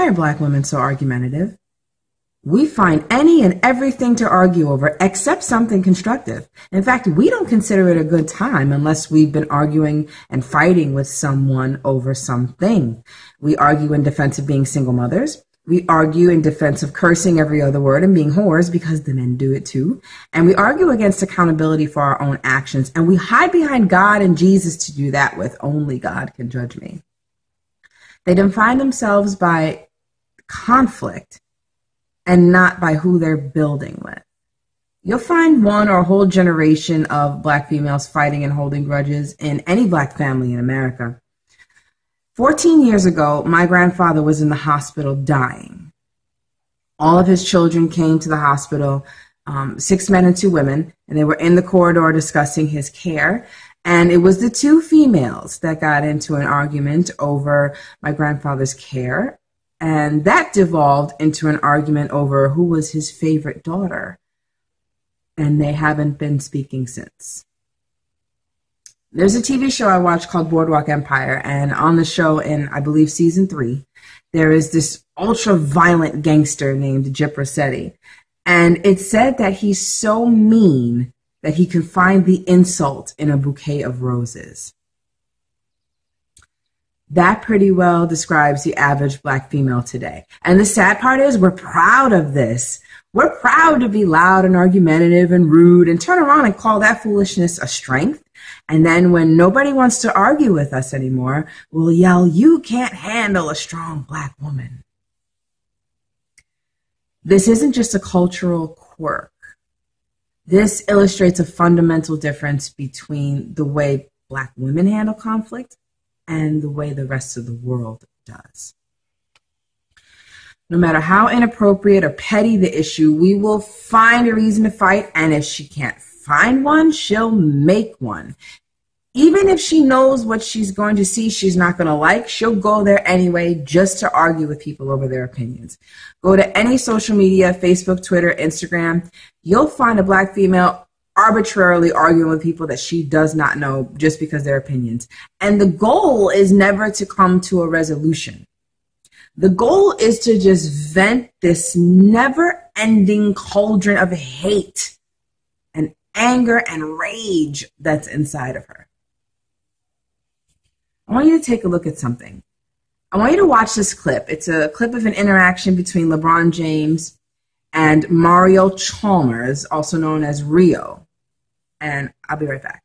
Why are black women so argumentative? We find any and everything to argue over except something constructive. In fact, we don't consider it a good time unless we've been arguing and fighting with someone over something. We argue in defense of being single mothers. We argue in defense of cursing every other word and being whores because the men do it too. And we argue against accountability for our own actions. And we hide behind God and Jesus to do that with. Only God can judge me. They define themselves by conflict and not by who they're building with. You'll find one or a whole generation of black females fighting and holding grudges in any black family in America. 14 years ago, my grandfather was in the hospital dying. All of his children came to the hospital, 6 men and 2 women, and they were in the corridor discussing his care. And it was the 2 females that got into an argument over my grandfather's care. And that devolved into an argument over who was his favorite daughter. And they haven't been speaking since. There's a TV show I watched called Boardwalk Empire, and on the show in, I believe, season 3, there is this ultra-violent gangster named Gyp Rosetti, and it said that he's so mean that he can find the insult in a bouquet of roses. That pretty well describes the average black female today. And the sad part is we're proud of this. We're proud to be loud and argumentative and rude and turn around and call that foolishness a strength. And then when nobody wants to argue with us anymore, we'll yell, "You can't handle a strong black woman." This isn't just a cultural quirk. This illustrates a fundamental difference between the way black women handle conflict and the way the rest of the world does. No matter how inappropriate or petty the issue, we will find a reason to fight, and if she can't find one, she'll make one. Even if she knows what she's going to see she's not going to like, she'll go there anyway just to argue with people over their opinions. Go to any social media, Facebook, Twitter, Instagram, you'll find a black female arbitrarily arguing with people that she does not know just because they're opinions. And the goal is never to come to a resolution. The goal is to just vent this never-ending cauldron of hate and anger and rage that's inside of her. I want you to take a look at something. I want you to watch this clip. It's a clip of an interaction between LeBron James and Mario Chalmers, also known as Rio. And I'll be right back.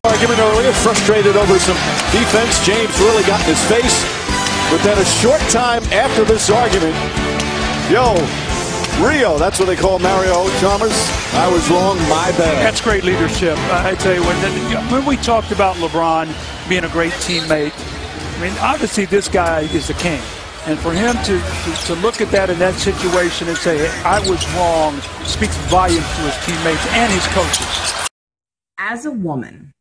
Argument earlier, frustrated over some defense. James really got in his face. But then a short time after this argument, Rio, that's what they call Mario Chalmers. I was wrong, my bad. That's great leadership. I tell you, when we talked about LeBron being a great teammate, I mean, obviously this guy is the king. And for him to look at that in that situation and say, hey, I was wrong, speaks volumes to his teammates and his coaches. As a woman,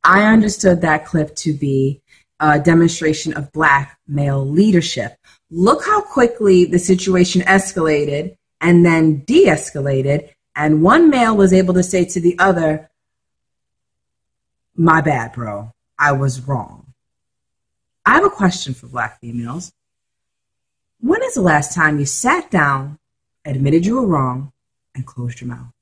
I understood that clip to be a demonstration of black male leadership. Look how quickly the situation escalated and then de-escalated, and one male was able to say to the other, my bad, bro, I was wrong. I have a question for black females. When is the last time you sat down, admitted you were wrong, and closed your mouth?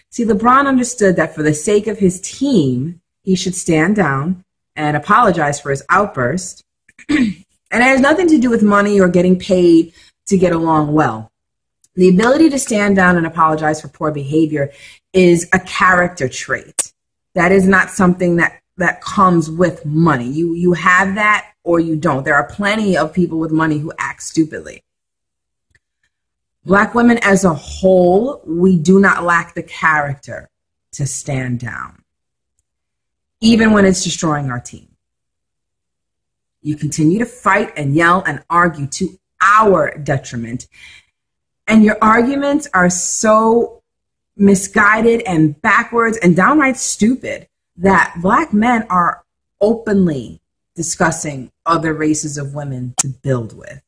See, LeBron understood that for the sake of his team, he should stand down and apologize for his outburst. And it has nothing to do with money or getting paid to get along well. The ability to stand down and apologize for poor behavior is a character trait. That is not something that comes with money. You have that or you don't. There are plenty of people with money who act stupidly. Black women as a whole, we do not lack the character to stand down, even when it's destroying our team. You continue to fight and yell and argue to our detriment. And your arguments are so misguided and backwards and downright stupid that black men are openly discussing other races of women to build with.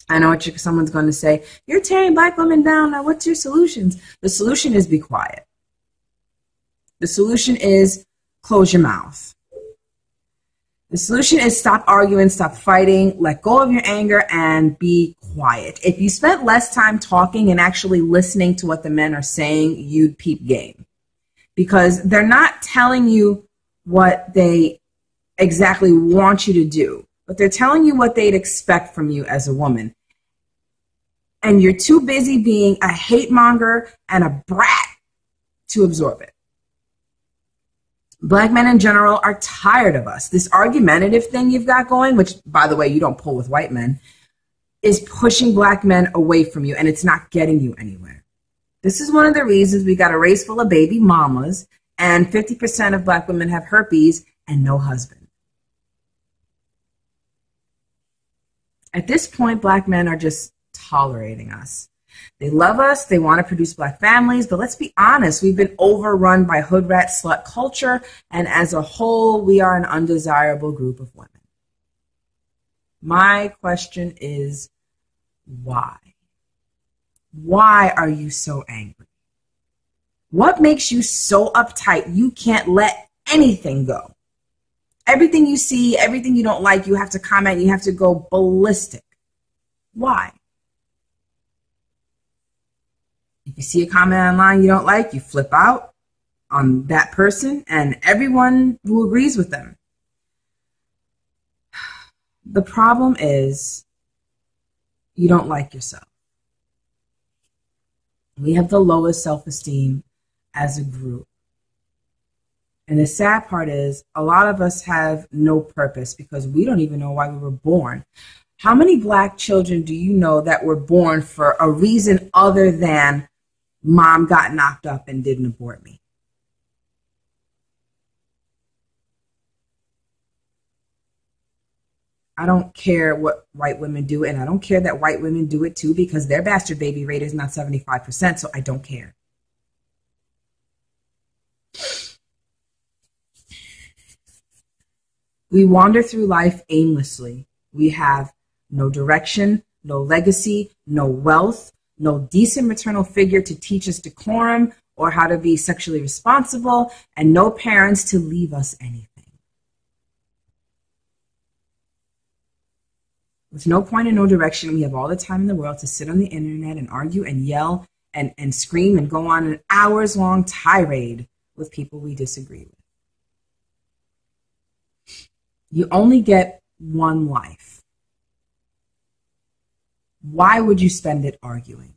I know what someone's going to say, you're tearing black women down. Now, what's your solutions? The solution is be quiet. The solution is close your mouth. The solution is stop arguing, stop fighting, let go of your anger, and be quiet. If you spent less time talking and actually listening to what the men are saying, you'd peep game. Because they're not telling you what they exactly want you to do, but they're telling you what they'd expect from you as a woman. And you're too busy being a hate monger and a brat to absorb it. Black men in general are tired of us. This argumentative thing you've got going, which, by the way, you don't pull with white men, is pushing black men away from you, and it's not getting you anywhere. This is one of the reasons we got a race full of baby mamas, and 50% of black women have herpes and no husband. At this point, black men are just tolerating us. They love us, they want to produce black families, but let's be honest, we've been overrun by hood rat slut culture, and as a whole, we are an undesirable group of women. My question is, why? Why are you so angry? What makes you so uptight you can't let anything go? Everything you see, everything you don't like, you have to comment, you have to go ballistic. Why? If you see a comment online you don't like, you flip out on that person and everyone who agrees with them. The problem is you don't like yourself. We have the lowest self-esteem as a group. And the sad part is a lot of us have no purpose because we don't even know why we were born. How many black children do you know that were born for a reason other than mom got knocked up and didn't abort me? I don't care what white women do, and I don't care that white women do it too because their bastard baby rate is not 75%, so I don't care. We wander through life aimlessly. We have no direction, no legacy, no wealth, no decent maternal figure to teach us decorum or how to be sexually responsible, and no parents to leave us anything. With no point and no direction, we have all the time in the world to sit on the internet and argue and yell and scream and go on an hours-long tirade with people we disagree with. You only get one life. Why would you spend it arguing?